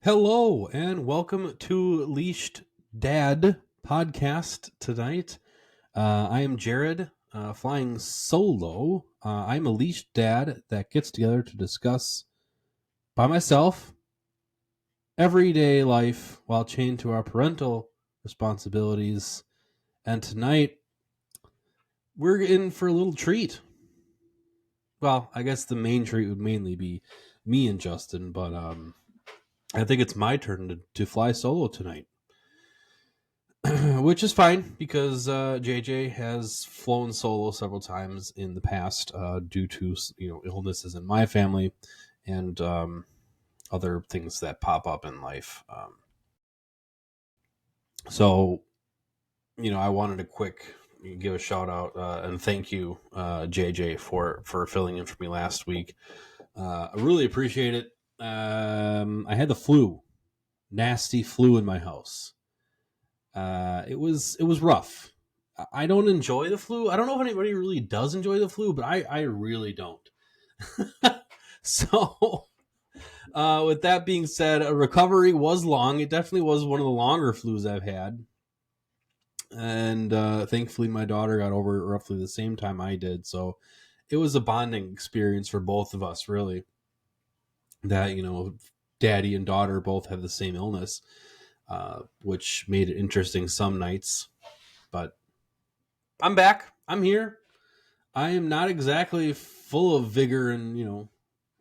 Hello and welcome to Leashed Dad podcast tonight. I am Jared, flying solo. I'm a leashed dad that gets together to discuss by myself everyday life while chained to our parental responsibilities. And tonight we're in for a little treat. Well, I guess the main treat would mainly be me and Justin, but I think it's my turn to fly solo tonight. Which is fine because JJ has flown solo several times in the past due to illnesses in my family and other things that pop up in life. So I wanted to give a shout out and thank you, JJ, for filling in for me last week. I really appreciate it. I had the flu, nasty flu in my house. It was rough. I don't enjoy the flu. I don't know if anybody really does enjoy the flu, but I really don't. So, with that being said, a recovery was long. It definitely was one of the longer flus I've had. And thankfully, my daughter got over it roughly the same time I did. So, it was a bonding experience for both of us, really. That, daddy and daughter both have the same illness, which made it interesting some nights. But I'm back. I'm here. I am not exactly full of vigor and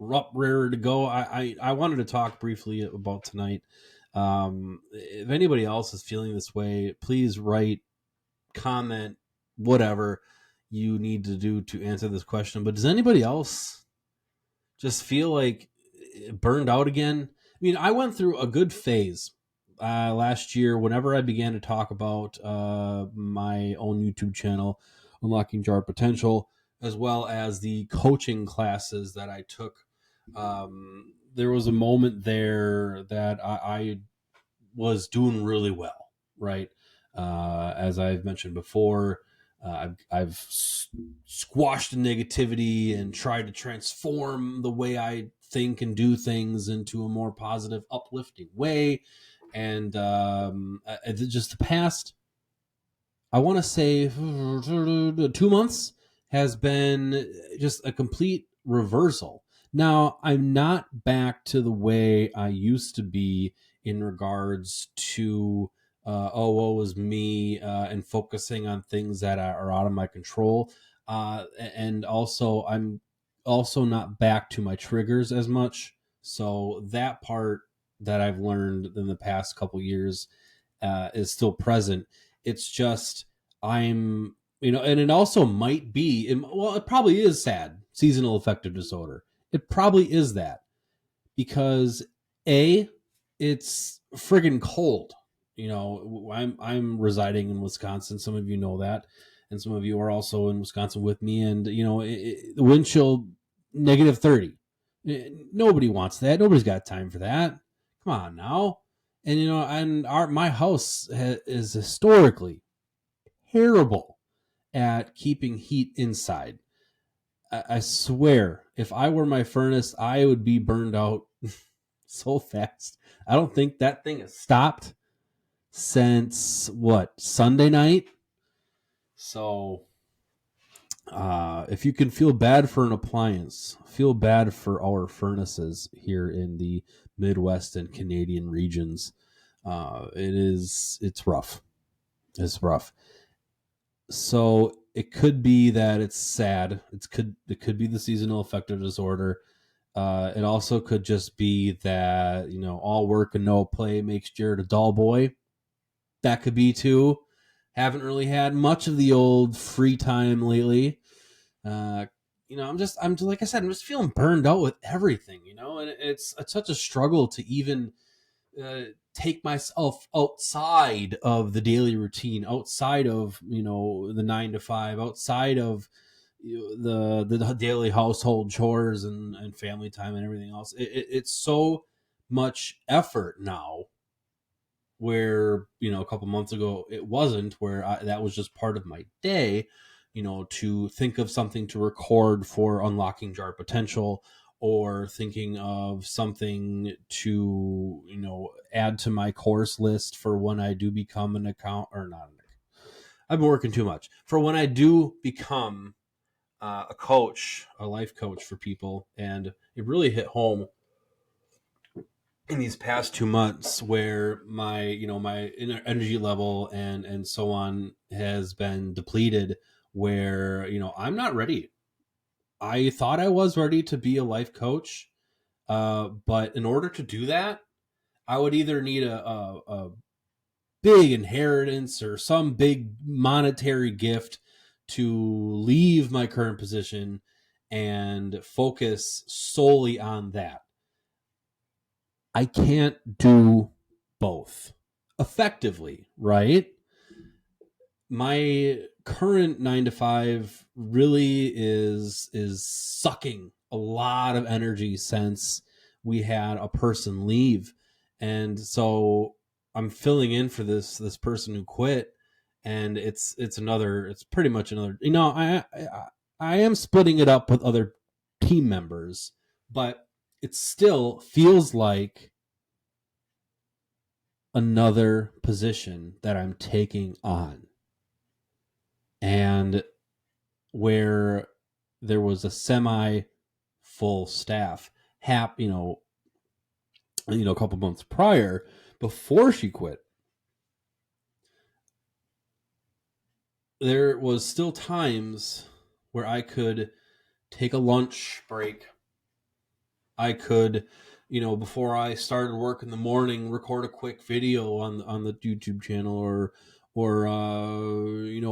rarer to go. I wanted to talk briefly about tonight. If anybody else is feeling this way, please write, comment, whatever you need to do to answer this question. But does anybody else just feel like burned out again? I mean, I went through a good phase last year whenever I began to talk about my own YouTube channel, Unlocking Jar Potential, as well as the coaching classes that I took. There was a moment there that I was doing really well, right? As I've mentioned before, I've squashed the negativity and tried to transform the way I think and do things into a more positive, uplifting way. And just the past, I want to say 2 months has been just a complete reversal. Now, I'm not back to the way I used to be in regards to, woe is me, and focusing on things that are out of my control. And also, I'm also not back to my triggers as much. So that part that I've learned in the past couple years is still present. It's just and it also might be, it probably is SAD, seasonal affective disorder. It probably is that because it's friggin' cold. I'm residing in Wisconsin. Some of you know that, and some of you are also in Wisconsin with me. And the wind chill -30. Nobody wants that. Nobody's got time for that. Come on now. And my house is historically terrible at keeping heat inside. I swear, if I were my furnace, I would be burned out so fast. I don't think that thing has stopped since Sunday night. So if you can feel bad for an appliance, feel bad for our furnaces here in the Midwest and Canadian regions. It's rough. It's rough. So it could be that it's SAD. It could be the seasonal affective disorder. It also could just be that all work and no play makes Jared a dull boy. That could be too. Haven't really had much of the old free time lately. I'm just like I said, I'm just feeling burned out with everything. And it's such a struggle to even take myself outside of the daily routine, outside of the 9 to 5, outside of the daily household chores and family time and everything else. It's so much effort now, where a couple months ago it wasn't, where that was just part of my day, to think of something to record for Unlocking Jar Potential, or thinking of something to, add to my course list for when I do become an account or not. I've been working too much for when I do become a coach, a life coach for people. And it really hit home in these past 2 months where my energy level and so on has been depleted, where I'm not ready. I thought I was ready to be a life coach, but in order to do that, I would either need a big inheritance or some big monetary gift to leave my current position and focus solely on that. I can't do both effectively, right? My current 9 to 5 really is sucking a lot of energy since we had a person leave. And so I'm filling in for this person who quit, and it's pretty much another, I am splitting it up with other team members, but it still feels like another position that I'm taking on. And where there was a semi full staff, a couple months prior, before she quit, there was still times where I could take a lunch break. I could, before I started work in the morning, record a quick video on the YouTube channel, or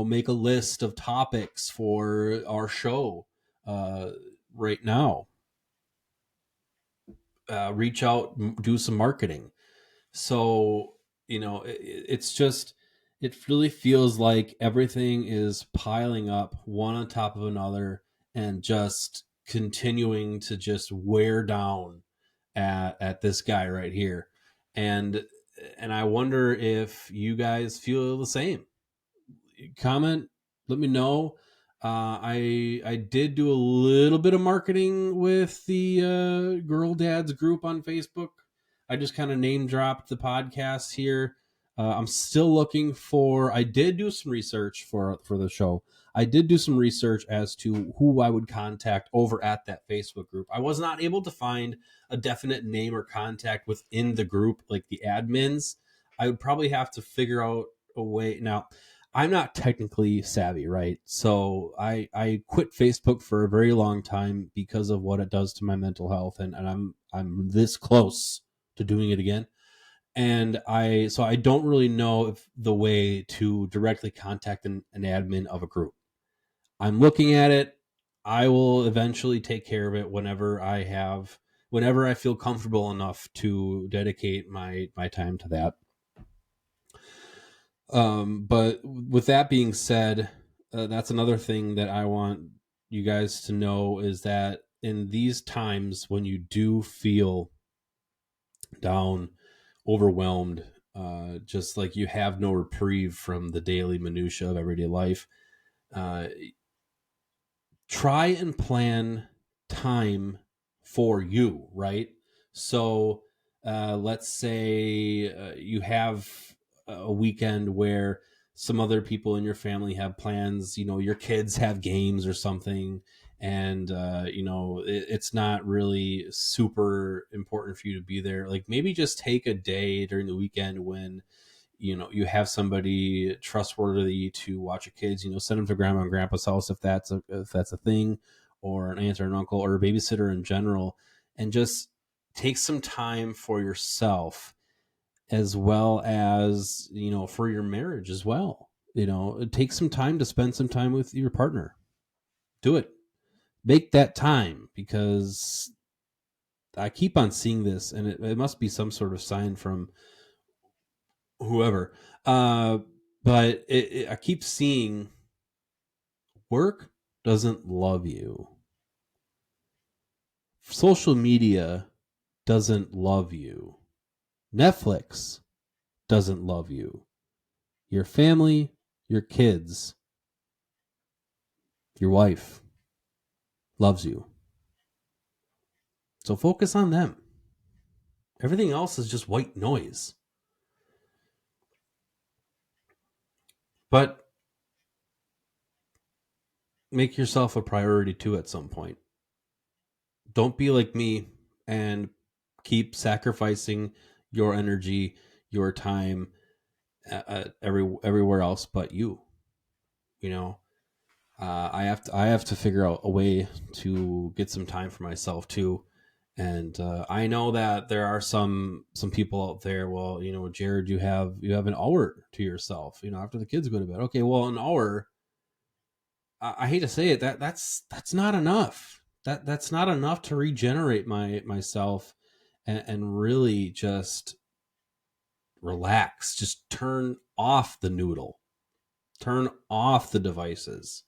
make a list of topics for our show right now. Reach out, do some marketing. So, it's just, it really feels like everything is piling up one on top of another and just continuing to just wear down at this guy right here. And I wonder if you guys feel the same. Comment, let me know. I did do a little bit of marketing with the Girl Dads group on Facebook. I just kind of name dropped the podcast here. I'm still looking for. I did do some research for the show. I did do some research as to who I would contact over at that Facebook group. I was not able to find a definite name or contact within the group, like the admins. I would probably have to figure out a way. Now, I'm not technically savvy, right? So I quit Facebook for a very long time because of what it does to my mental health, and I'm this close to doing it again. And I don't really know if the way to directly contact an admin of a group. I'm looking at it. I will eventually take care of it whenever I feel comfortable enough to dedicate my time to that. But with that being said, that's another thing that I want you guys to know, is that in these times when you do feel down, overwhelmed, just like you have no reprieve from the daily minutia of everyday life, try and plan time for you, right? So let's say you have a weekend where some other people in your family have plans, your kids have games or something, and it's not really super important for you to be there. Like, maybe just take a day during the weekend when you have somebody trustworthy to watch your kids. Send them to grandma and grandpa's house if that's a thing, or an aunt or an uncle, or a babysitter in general, and just take some time for yourself, as well as for your marriage as well. Take some time to spend some time with your partner. Do it. Make that time, because I keep on seeing this, and it must be some sort of sign from whoever. But I keep seeing work doesn't love you. Social media doesn't love you. Netflix doesn't love you. Your family, your kids, your wife loves you. So focus on them. Everything else is just white noise. But make yourself a priority too at some point. Don't be like me and keep sacrificing your energy, your time, everywhere else but you. You know, I have to figure out a way to get some time for myself too. And I know that there are some people out there. Well, you know, Jared, you have an hour to yourself. You know, after the kids go to bed. Okay, well, an hour. I hate to say it, that's not enough. That's not enough to regenerate myself and really just relax. Just turn off the noodle, turn off the devices,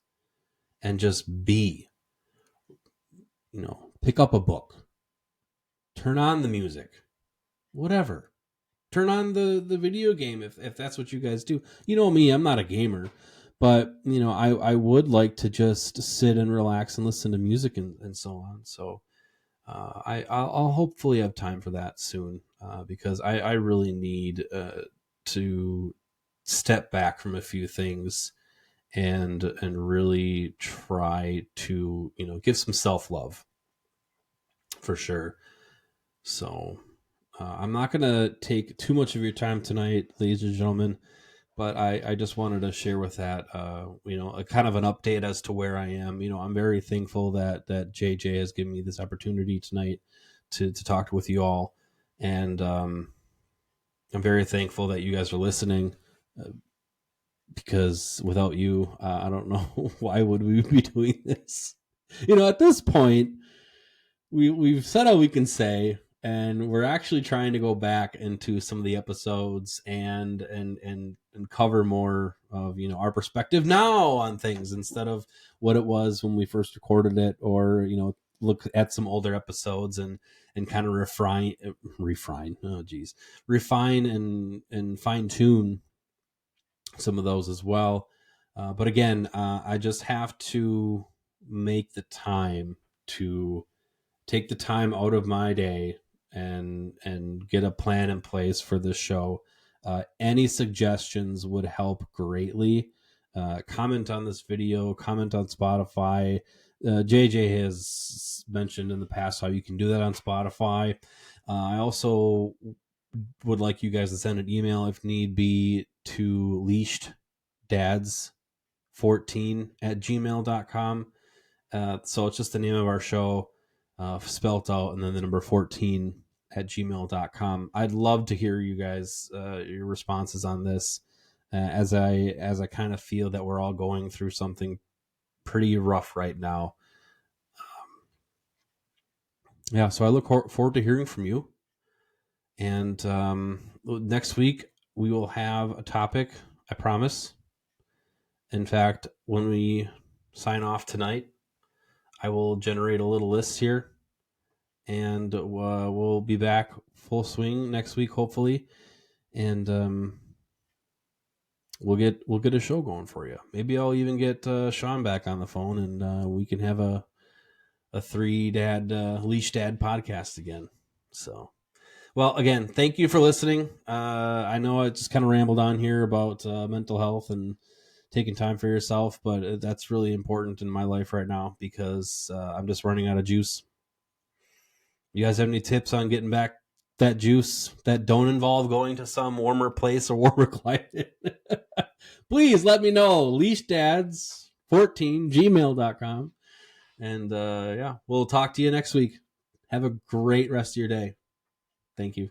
and just be. You know, pick up a book, turn on the music, whatever. Turn on the video game if that's what you guys do. You know me, I'm not a gamer, but you know, I would like to just sit and relax and listen to music and so on. So I'll hopefully have time for that soon, because I really need to step back from a few things and really try to, you know, give some self-love for sure. So I'm not going to take too much of your time tonight, ladies and gentlemen, but I just wanted to share with that, you know, a kind of an update as to where I am. You know, I'm very thankful that JJ has given me this opportunity tonight to talk with you all. And I'm very thankful that you guys are listening, because without you, I don't know why would we be doing this. You know, at this point, we've said all we can say, and we're actually trying to go back into some of the episodes and cover more of, you know, our perspective now on things instead of what it was when we first recorded it, or, you know, look at some older episodes and kind of refine and fine tune some of those as well. But again, I just have to make the time to take the time out of my day and get a plan in place for this show. Any suggestions would help greatly. Comment on this video, comment on Spotify. JJ has mentioned in the past how you can do that on Spotify. I also would like you guys to send an email if need be to leasheddads14@gmail.com. So it's just the name of our show, spelt out, and then the number 14@gmail.com. I'd love to hear you guys, your responses on this, as I kind of feel that we're all going through something pretty rough right now. Yeah, so I look forward to hearing from you. And next week we will have a topic, I promise. In fact, when we sign off tonight, I will generate a little list here, and we'll be back full swing next week, hopefully, and we'll get a show going for you. Maybe I'll even get Sean back on the phone, and we can have a leash dad podcast again. So, well, again, thank you for listening. I know I just kind of rambled on here about mental health and taking time for yourself, but that's really important in my life right now, because I'm just running out of juice. You guys have any tips on getting back that juice that don't involve going to some warmer place or warmer climate? Please let me know. leashdads14@gmail.com. And yeah, we'll talk to you next week. Have a great rest of your day. Thank you.